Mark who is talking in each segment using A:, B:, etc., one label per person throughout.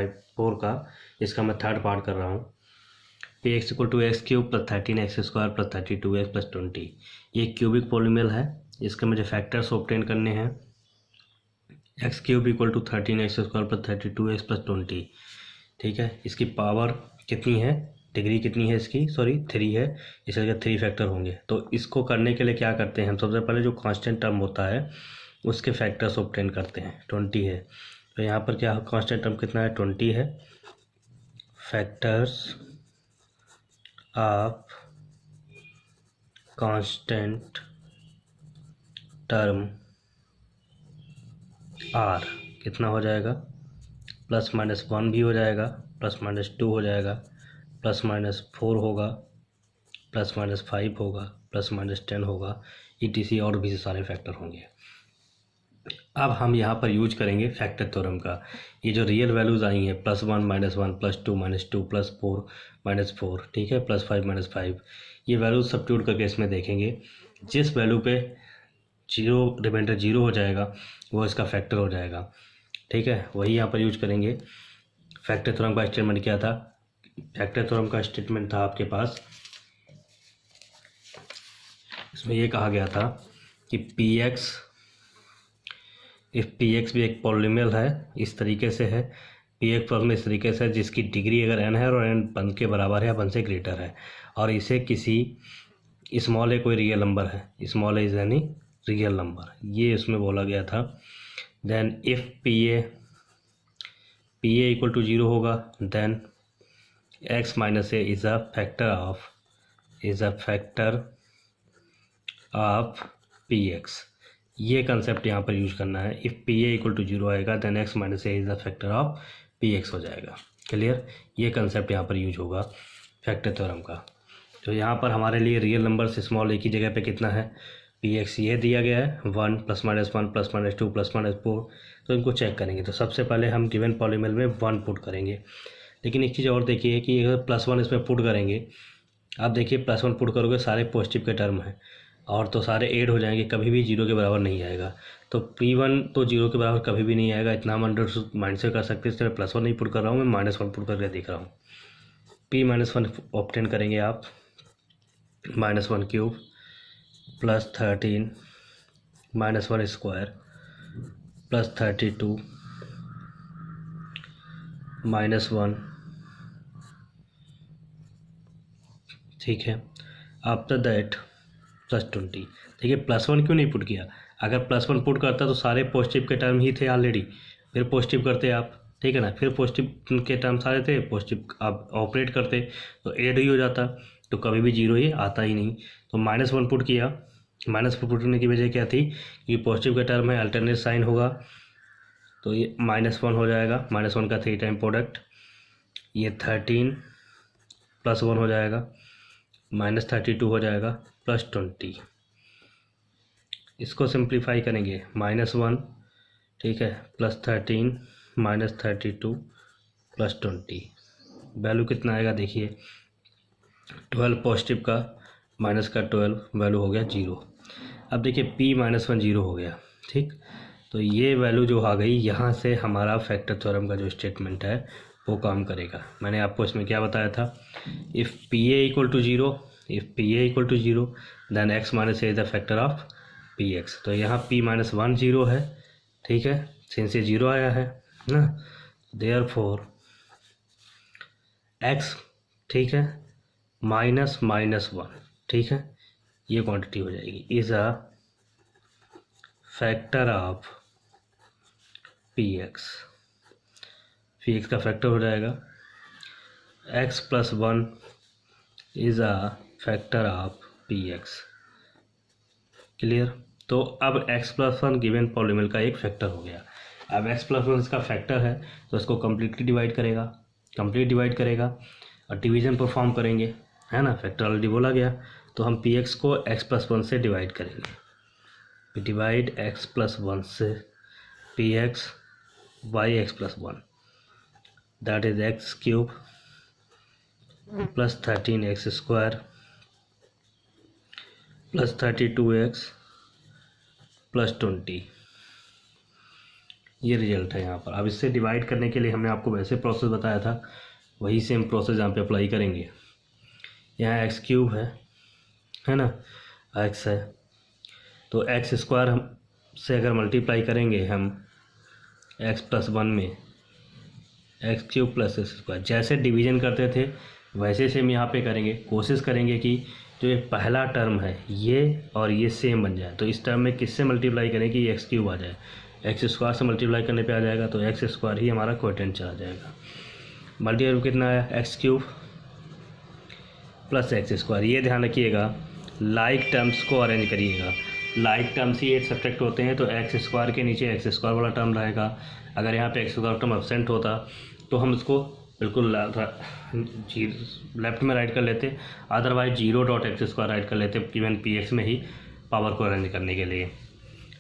A: 4 का, इसका मैं थर्ड पार्ट कर रहा हूँ। P x equal to x cube plus 13x² plus 32x plus 20, ये क्यूबिक पॉलीनोमियल है। इसके मुझे फैक्टर्स ऑब्टेन करने हैं। X cube equal to 13x² plus 32x plus 20, ठीक है। इसकी पावर कितनी है, डिग्री कितनी है इसकी, सॉरी 3 है, इसके लिए 3 फैक्टर होंगे। तो इसको करने के लिए क्या करते हैं हम, सबसे पहले जो कांस्टेंट टर्म होता है उसके फैक्टर्स ऑब्टेन करते हैं। 20 है तो यहाँ पर क्या कांस्टेंट टर्म कितना है, 20 है। Factors of constant term are कितना हो जाएगा, +-1 भी हो जाएगा, +-2 हो जाएगा, +-4 होगा, +-5 होगा, +-10 होगा, ETC और भी सारे फैक्टर होंगे। अब हम यहाँ पर यूज करेंगे फैक्टर थ्योरम का। ये जो रियल वैल्यूज़ आई हैं +1 -1 +2 -2 +4 -4, ठीक है, +5 -5, ये वैल्यूज सब्स्टिट्यूट करके इसमें देखेंगे। जिस वैल्यू पे जीरो रिमाइंडर 0 हो जाएगा वो इसका फैक्टर हो जाएगा, ठीक है। वही यहाँ पर यूज करेंगे। फैक्टर थ्योरम का स्टेटमेंट क्या था, फैक्टर थ्योरम का स्टेटमेंट था आपके पास, इसमें ये कहा गया था कि Px, इफ़ Px भी एक पॉलिनोमियल है, इस तरीके से है, Px पॉलिनोमियल इस तरीके से है जिसकी डिग्री अगर n है और n 1 के बराबर है या 1 से ग्रेटर है, और इसे किसी स्मॉल ए कोई रियल नंबर है, स्मॉल ए इज यानी रियल नंबर, ये इसमें बोला गया था। Then if P a equal to 0 होगा, then x minus a is a factor of Px। ये कंसेप्ट यहाँ पर यूज करना है। If P a equal to 0 आएगा then x minus a is the factor of Px हो जाएगा। Clear, ये कंसेप्ट यहाँ पर यूज होगा फैक्टर थ्योरम का। तो यहाँ पर हमारे लिए रियल नंबर से स्मॉल ए की जगह पे कितना है, Px ये दिया गया है 1 +-1 +-2 +-4, तो इनको चेक करेंगे। तो सबसे पहले हम गिवन पॉलीनोमियल में 1 पुट करेंगे। लेकिन एक चीज़ और देखिए कि अगर +1 इसमें पुट करेंगे, आप देखिए +1 पुट करोगे सारे पॉजिटिव के टर्म हैं और तो सारे ऐड हो जाएंगे, कभी भी 0 के बराबर नहीं आएगा। तो P1 तो 0 के बराबर कभी भी नहीं आएगा, इतना हम अंडर माइंड से कर सकते हैं। इसलिए +1 नहीं पुट कर रहा हूँ, मैं -1 पुट करके दिख रहा हूँ। P-1 ऑब्टेन करेंगे आप, -1 क्यूब +13 -1 स्क्वायर +32 -1, ठीक है। After that +20। देखिए +1 क्यों नहीं पुट किया, अगर +1 पुट करता तो सारे पॉजिटिव के टर्म ही थे ऑलरेडी, फिर पॉजिटिव करते आप, ठीक है ना, फिर पॉजिटिव के टर्म सारे थे, पॉजिटिव आप ऑपरेट करते तो ऐड ही हो जाता, तो कभी भी 0 ही आता ही नहीं। तो -1 पुट किया, -1 पुट करने की वजह क्या थी कि पॉजिटिव का टर्म है, अल्टरनेट साइन होगा, तो ये -1 हो जाएगा, -1 का 3 टाइम प्रोडक्ट, ये 13 +1 हो जाएगा, -32 हो जाएगा, +20। इसको सिंप्लीफाई करेंगे, -1, ठीक है, +13 -32 +20, वैल्यू कितना आएगा देखिए, 12 पॉजिटिव का माइनस का 12, वैल्यू हो गया 0। अब देखिए P-1 0 हो गया, ठीक। तो ये वैल्यू जो आ गई, यहाँ से हमारा फैक्टर थ्योरम का जो स्टेटमेंट है वो काम करेगा। मैंने आपको इसमें क्या बताया था, if P a equal to 0, if P a equal to 0 then x minus a is the factor of Px। तो यहाँ P-1 0 है, ठीक है, सिंस ये 0 आया है ना, देयरफॉर x, ठीक है, -1, ठीक है, ये क्वांटिटी हो जाएगी, is a factor of Px। Px का फैक्टर हो जाएगा, x + 1 is a factor of Px। Clear. तो अब x + 1 गिवन पॉलीनोमियल का एक फैक्टर हो गया। अब x + 1 इसका फैक्टर है तो इसको कंप्लीट डिवाइड करेगा और डिवीजन परफॉर्म करेंगे, है ना, फैक्टर ऑलरेडी बोला गया। तो हम Px को x + 1 से डिवाइड करेंगे, डिवाइड x + 1 से Px by x + 1, that is x³ + 13x² + 32x + 20, ये रिजल्ट है यहाँ पर। अब इससे डिवाइड करने के लिए हमने आपको वैसे प्रोसेस बताया था, वही सेम प्रोसेस यहाँ पे अप्लाई करेंगे। यहाँ एक्स क्यूब है ना, एक्स है, तो एक्स स्क्वायर हम से अगर मल्टीप्लाई करेंगे हम एक्स प्लस 1 में, x cube plus x square, जैसे डिवीजन करते थे वैसे सेम यहाँ पे करेंगे। कोशिश करेंगे कि जो ये पहला टर्म है ये और ये सेम बन जाए। तो इस टर्म में किससे मल्टीप्लाई करें कि एक्स क्यूब आ जाए, एक्स स्क्वायर से मल्टीप्लाई करने पे आ जाएगा, तो एक्स स्क्वायर ही हमारा कोएफिशिएंट चला जाएगा। मल्टीप्लाई कितना आया, x cube plus x square. ये ध्यान रखिएगा, लाइक टर्म्स को अरेंज करिएगा। लाइक टर्म्स ही सब्ट्रैक्ट होते हैं, तो एक्स स्क्वायर के नीचे एक्स स्क्वायर वाला टर्म रहेगा। अगर यहाँ पे एक्स स्क्वायर टर्म एब्सेंट होता तो हम इसको बिल्कुल लेफ्ट में राइट कर लेते, otherwise 0 dot x square right कर लेते, इवन पी एक्स में ही पावर को अरेंज करने के लिए।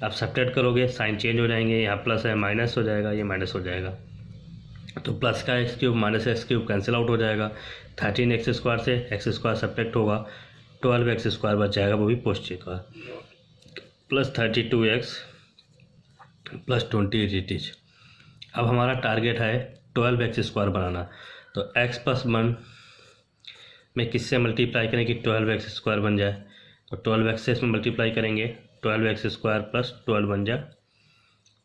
A: अब सब्ट्रैक्ट करोगे साइन चेंज हो जाएंगे, यहाँ प्लस है माइनस हो जाएगा, ये माइनस हो जाएगा, तो प्लस का x cube minus x cube cancel out हो जाएगा। 13 एक्स स्क्वायर से एक्स स्क्वायर सब्ट्रैक्ट होगा, 12 एक्स स्क्वायर बच जाएगा, वो भी पॉजिटिव का, plus 32x plus 20 it is. अब हमारा टारगेट है 12 एक्स स्क्वायर बनाना, तो x प्लस 1 में किससे मल्टीप्लाई करें कि 12 एक्स स्क्वायर बन जाए, तो 12 एक्स से इसमें मल्टीप्लाई करेंगे, 12 एक्स स्क्वायर प्लस 12 बन जाए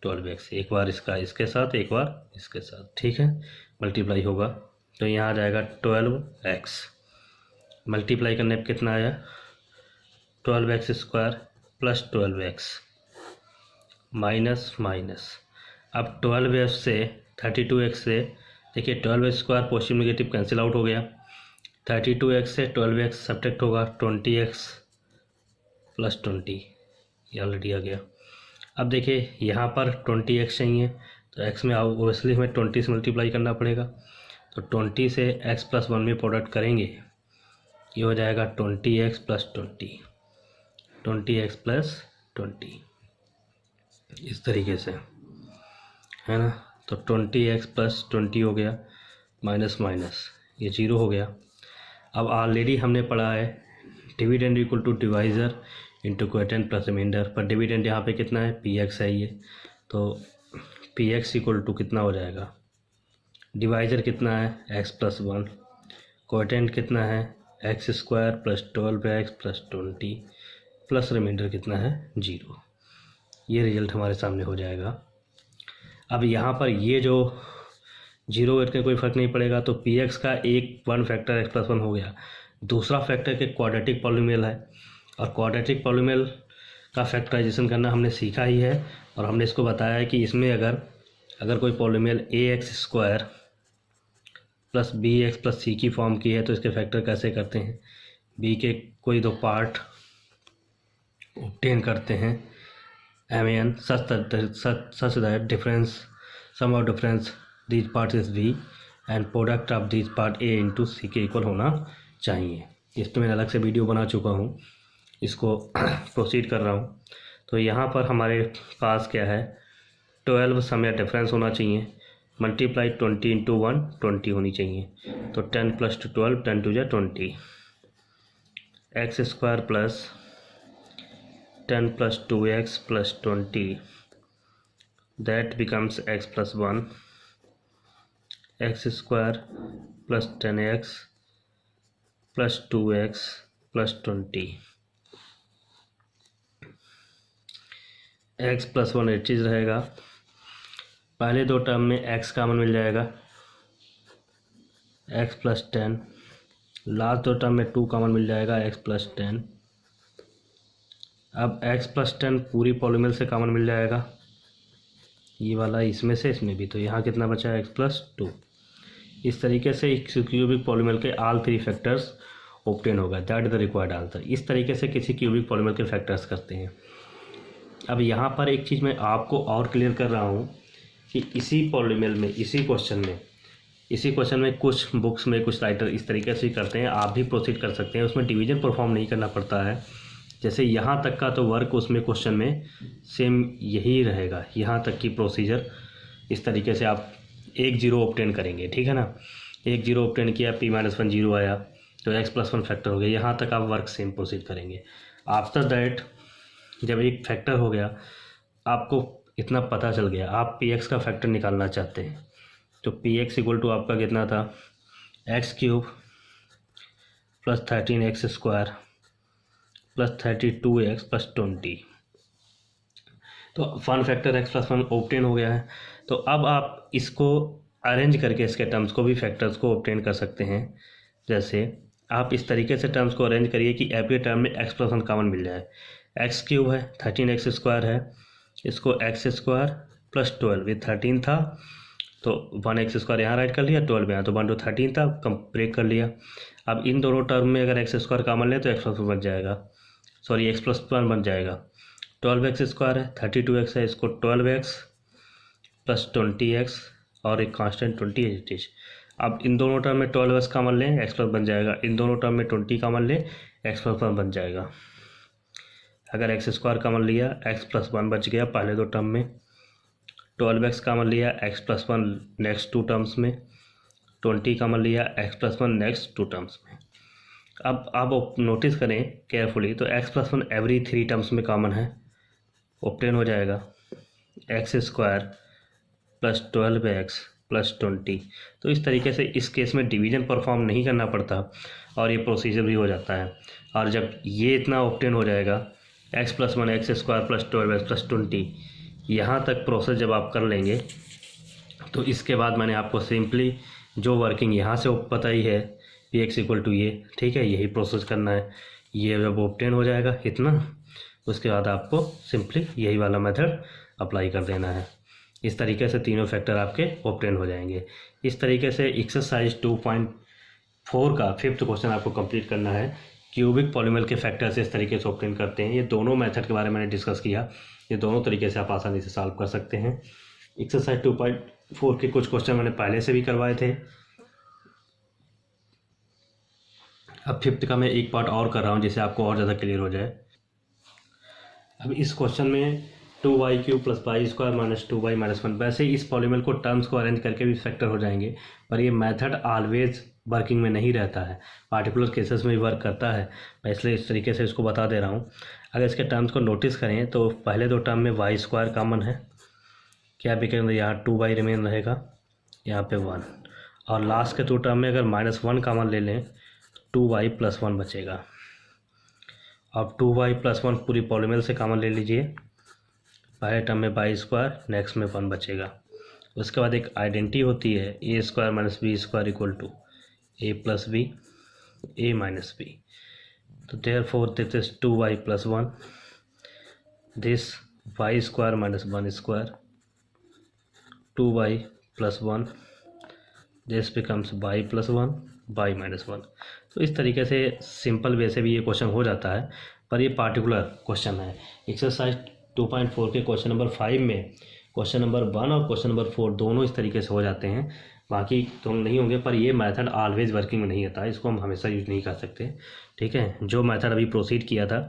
A: 12 एक्स। एक बार इसका इसके साथ, एक बार इसके साथ, ठीक है, मल्टीप्लाई होगा तो यहाँ आ जाएगा 12 एक्स। मल्टीप्लाई करने पर कितना आया, 12 x square plus 12 x minus minus. अब 12 एक्स से 32 एक्स से, देखिए 12 square positive negative cancel out हो गया, 32 एक्स से 12 एक्स सब्ट्रैक्ट होगा, 20 एक्स प्लस 20, ये ऑलरेडी आ गया। अब देखिए यहाँ पर 20 एक्स चाहिए, तो एक्स में ओबियसली हमें 20 से मल्टीप्लाई करना पड़ेगा, तो 20 से एक्स प्लस 1 में प्रोडक्ट करेंगे, ये हो जाएगा 20 एक्स प्लस 20, 20 एक्स प्लस 20, इस तरीके से, है ना। तो 20 एक्स प्लस 20 हो गया, माइनस माइनस ये 0 हो गया। अब ऑलरेडी हमने पढ़ा है dividend equal to divisor into coefficient plus remainder, पर डिविडेंड यहाँ पे कितना है, पी एक्स है ये, तो पी एक्स इक्वल टू कितना हो जाएगा, डिवाइज़र कितना है एक्स प्लस 1, कोएफिशिएंट कितना है x square plus 12 x plus 20 plus remainder कितना है 0। ये रिजल्ट हमारे सामने हो जाएगा। अब यहाँ पर ये जो 0 एट का कोई फ़र्क नहीं पड़ेगा, तो पी एक्स का वन फैक्टर एक्स प्लस 1 हो गया, दूसरा फैक्टर के क्वाड्रेटिक पॉलिनोमियल है, और क्वाड्रेटिक पॉलिनोमियल का फैक्टराइजेशन करना हमने सीखा ही है, और हमने इसको बताया है कि इसमें अगर कोई polynomial A X square plus B X plus C की फॉर्म की है तो इसके फैक्टर कैसे करते हैं, बी के कोई दो पार्ट ऑब्टेन करते हैं MAN such that difference sum of difference these parts is V and product of these part A into C के इक्वल होना चाहिए। इस पर मैंने अलग से वीडियो बना चुका हूँ, इसको प्रोसीड कर रहा हूँ। तो यहाँ पर हमारे पास क्या है, 12 सम या डिफरेंस होना चाहिए, मल्टीप्लाई 20 इंटू 1 20 होनी चाहिए, तो 10 प्लस 12 10 टू जा 20, x square plus 10 plus 2x plus 20, that becomes x plus 1, x square plus 10x plus 2x plus 20, x plus 1 एक चीज़ रहेगा, पहले दो टर्म में x कॉमन मिल जाएगा, x plus 10, लास्ट दो टर्म में 2 कॉमन मिल जाएगा, x plus 10। अब x प्लस 10 पूरी पॉलिनोमियल से कॉमन मिल जाएगा, ये वाला इसमें से इसमें भी, तो यहाँ कितना बचा है x प्लस 2। इस तरीके से क्यूबिक पॉलिनोमियल के ऑल 3 फैक्टर्स ऑब्टेन होगा, that is the required answer. इस तरीके से किसी क्यूबिक पॉलिनोमियल के फैक्टर्स करते हैं। अब यहाँ पर एक चीज़ मैं आपको और क्लियर कर रहा हूँ कि इसी पॉलिनोमियल में, इसी क्वेश्चन में कुछ बुक्स में कुछ राइटर इस तरीके से करते हैं, आप भी प्रोसीड कर सकते हैं, उसमें डिवीजन परफॉर्म नहीं करना पड़ता है। जैसे यहाँ तक का तो वर्क उसमें क्वेश्चन में सेम यही रहेगा, यहाँ तक की प्रोसीजर इस तरीके से आप 1 0 ऑब्टेन करेंगे, ठीक है ना। 1 0 ऑब्टेन किया, p माइनस 1 0 आया, तो x प्लस 1 फैक्टर हो गया, यहाँ तक आप वर्क सेम प्रोसीड करेंगे। आफ्टर दैट जब एक फैक्टर हो गया, आपको इतना पता चल गया। आप पी एक्स का फैक्टर निकालना चाहते हैं तो पी एक्स इक्वल टू आपका कितना था, x cube plus 13x square plus 32x plus 20। तो one factor x plus one obtain हो गया है। तो अब आप इसको अरेंज करके इसके टर्म्स को भी फैक्टर्स को ऑब्टेन कर सकते हैं। जैसे आप इस तरीके से टर्म्स को अरेंज करिए कि एवरी टर्म में x प्लस वन कॉमन मिल जाए। एक्स क्यूब है, 13x स्क्वायर है, इसको एक्स स्क्वायर प्लस 12, ये 13 था तो 1x स्क्वायर यहाँ राइट कर लिया, 12 यहाँ, तो 1 to 13 था, कम ब्रेक कर लिया। अब इन दोनों टर्म में अगर एक्स स्क्वायर कॉमन ले तो एक्स प्लस वन बन जाएगा, सॉरी एक्स प्लस वन बन जाएगा। 12x स्क्वायर है, 32x है, इसको 12x प्लस 20x और एक कांस्टेंट 20 अब इन दोनों टर्म में 12x कॉमन लें, एक्स प्लस बन जाएगा। इन दोनों टर्म में 20 कॉमन लें, एक्स प्लस वन बन जाएगा। अगर एक्स स्क्वायर कॉमन लिया, एक्स प्लस वन बच गया पहले दो टर्म में। 12x कॉमन लिया, x plus one next two terms में। 20 कॉमन लिया, x plus one next two terms में। अब आप नोटिस करें केयरफुली, तो x plus one every 3 terms में कॉमन है, ऑब्टेन हो जाएगा। X square plus 12x plus 20। तो इस तरीके से इस केस में डिवीजन परफॉर्म नहीं करना पड़ता और ये प्रोसीजर भी हो जाता है। और जब ये इतना ऑब्टेन हो जाएगा, x plus one x square plus 12x plus 20, यहाँ तक प्रोसेस जब आप कर लेंगे तो इसके बाद मैंने आपको सिंपली जो वर्किंग यहाँ से पता ही है, पी एक्स इक्वल टू ये, ठीक है, यही प्रोसेस करना है। ये जब ऑब्टेन हो जाएगा इतना, उसके बाद आपको सिंपली यही वाला मेथड अप्लाई कर देना है। इस तरीके से तीनों फैक्टर आपके ऑब्टेन हो जाएंगे। इस तरीके से एक्सरसाइज 2.4 का 5th क्वेश्चन आपको कंप्लीट करना है। क्यूबिक पॉलीमर के फैक्टर से इस तरीके से ऑब्टेन करते हैं। ये दोनों मेथड के बारे में मैंने डिस्कस किया, ये दोनों तरीके से आप आसानी से सॉल्व कर सकते हैं। एक्सरसाइज 2.4 के कुछ क्वेश्चन मैंने पहले से भी करवाए थे। अब 5th का मैं एक पार्ट और कर रहा हूँ जिससे आपको और ज़्यादा क्लियर हो जाए। अब इस क्वेश्चन में 2y cube plus y square minus 2y minus 1, वैसे ही इस पॉलीमर को टर्म्स को अरेंज करके भी फैक्टर हो जाएंगे, पर ये मेथड ऑलवेज वर्किंग में नहीं रहता है, पार्टिकुलर केसेस में भी वर्क करता है। मैं इसलिए इस तरीके से इसको बता दे रहा हूँ। अगर इसके टर्म्स को नोटिस करें तो पहले दो टर्म में वाई स्क्वायर कॉमन है, क्या बिकेगा, यहाँ 2y रिमेन रहेगा, यहाँ पे 1, और लास्ट के दो टर्म में अगर -1 कॉमन ले लें 2y प्लस 1 बचेगा। अब 2y प्लस 1 पूरी पॉलीमर से कॉमन ले लीजिए, पहले टर्म में वाई स्क्वायर, नेक्स्ट में 1 बचेगा। उसके बाद एक आइडेंटिटी होती है A square minus B square equal to A plus B A minus B. तो therefore this is 2y plus 1, this Y square minus 1 square, 2y plus 1, this becomes y plus 1 y minus 1। तो इस तरीके से simple way से भी ये question हो जाता है, पर ये पार्टिकुलर क्वेश्चन है। एक्सरसाइज 2.4 के क्वेश्चन नंबर 5 में क्वेश्चन नंबर 1 और क्वेश्चन नंबर 4 दोनों इस तरीके से हो जाते हैं, बाकी तो नहीं होंगे। पर ये मेथड ऑलवेज वर्किंग में नहीं आता है, इसको हम हमेशा यूज नहीं कर सकते, ठीक है। जो मेथड अभी प्रोसीड किया था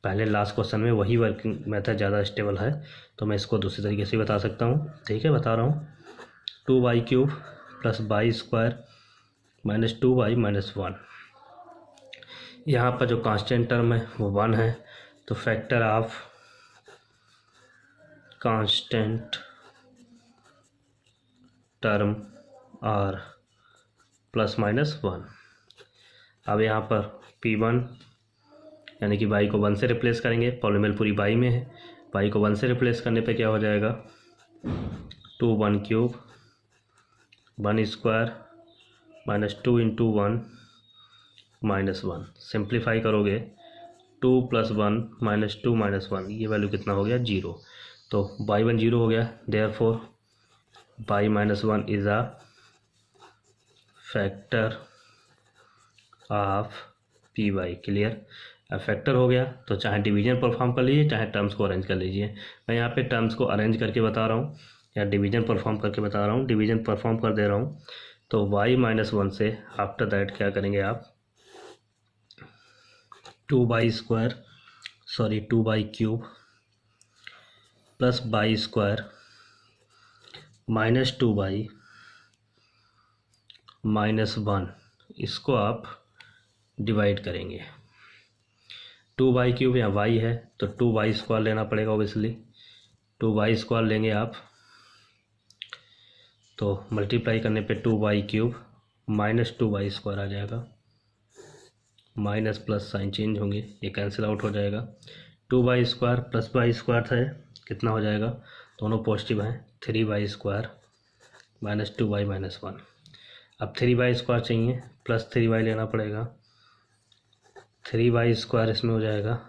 A: पहले लास्ट क्वेश्चन में, वही वर्किंग मेथड ज़्यादा स्टेबल है, तो मैं इसको दूसरी तरीके से बता सकता हूँ, ठीक है, बता रहा हूँ। 2y cube plus y square minus 2y minus 1, यहाँ पर जो कांस्टेंट टर्म है वो 1 है, तो फैक्टर ऑफ कांस्टेंट टर्म और प्लस माइनस 1। अब यहाँ पर P1 यानी कि y को 1 से रिप्लेस करेंगे, पॉलीमर पूरी y में है, y को 1 से रिप्लेस करने पे क्या हो जाएगा, 2 1 cube 1 square minus 2 into 1 minus 1। Simplify करोगे 2 प्लस 1 माइनस 2 माइनस 1, ये वैल्यू कितना हो गया, 0। तो y1 0 हो गया, therefore y minus 1 is a factor of py। Clear, अब फैक्टर हो गया तो चाहे डिवीजन परफॉर्म कर लीजिए, चाहे टर्म्स को अरेंज कर लीजिए। मैं यहाँ पे टर्म्स को अरेंज करके बता रहा हूँ या डिवीजन परफॉर्म करके बता रहा हूँ। डिवीजन परफॉर्म कर दे रहा हूँ, तो y माइनस 1 से आफ्टर दैट क्या करेंगे आप, 2y square sorry 2y cube plus y square minus 2y minus 1, इसको आप डिवाइड करेंगे। 2y क्यूब यहाँ y है तो 2y स्क्वायर लेना पड़ेगा ऑब्वियसली, 2y² लेंगे आप तो मल्टीप्लाई करने पे 2y³ माइनस 2y² आ जाएगा, माइनस प्लस साइन चेंज होंगे, ये कैंसिल आउट हो जाएगा। 2y² प्लस y² है, कितना हो जाएगा, दोनों पॉजिटिव हैं, 3y² माइनस 2y माइनस 1। अब 3y² चाहिए, प्लस 3y लेना पड़ेगा, 3y² इसमें हो जाएगा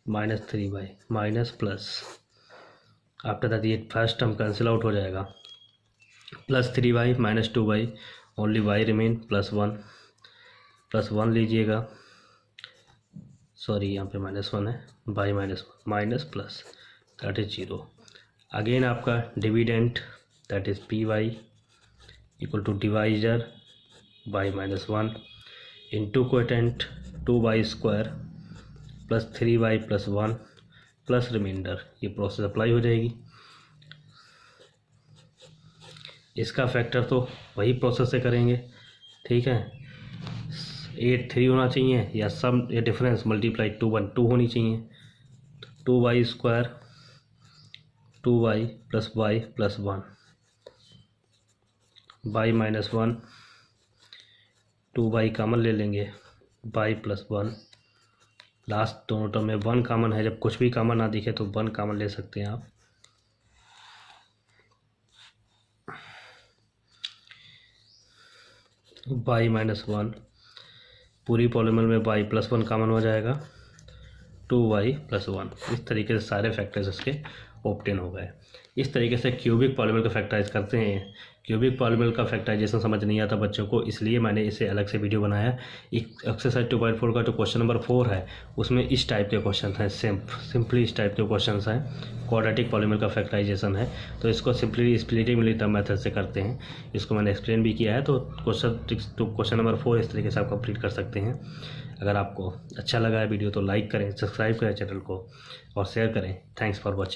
A: minus 3y minus plus, after that ये फर्स्ट टर्म कैंसिल आउट हो जाएगा, plus 3y minus 2y, only y remain, plus 1 लीजिएगा, सॉरी यहाँ पे -1 है, y minus plus that is 0। Again आपका dividend that is py equal to divisor y -1 into quotient 2y² plus 3y plus 1 plus remainder, ये process apply हो जाएगी। इसका factor तो वही प्रोसेस से करेंगे, ठीक है, 8 3 होना चाहिए या सम ये डिफरेंस मल्टीप्लाई 2 1 2 होनी चाहिए, 2y² 2y plus y plus 1 y minus 1, 2y common ले लेंगे, y प्लस 1, लास्ट दोनों टर्म में 1 कॉमन है, जब कुछ भी कॉमन ना दिखे तो 1 कॉमन ले सकते हैं आप। y माइनस 1 पूरी पॉलीमर में y प्लस 1 कॉमन हो जाएगा, 2y प्लस 1। इस तरीके से सारे फैक्टर्स इसके ऑब्टेन हो गए। इस तरीके से क्यूबिक पॉलीमर का फैक्टराइज करते हैं। क्यूबिक पॉलीमर का फैक्टराइजेशन समझ नहीं आता बच्चों को, इसलिए मैंने इसे अलग से वीडियो बनाया। एक एक्सरसाइज 2.4 का जो क्वेश्चन नंबर 4 है उसमें इस टाइप के क्वेश्चन हैं, सिंपली इस टाइप के क्वेश्चन हैं, क्वाड्रेटिक पॉलीमर का फैक्टराइजेशन है, तो इसको सिंपली स्प्लिटिंग मेथड से करते हैं। इसको मैंने एक्सप्लेन भी किया है, तो क्वेश्चन नंबर 4 इस तरीके से आप कंप्लीट कर सकते हैं। अगर आपको अच्छा लगा है वीडियो तो लाइक करें, सब्सक्राइब करें चैनल को और शेयर करें। Thanks for watching.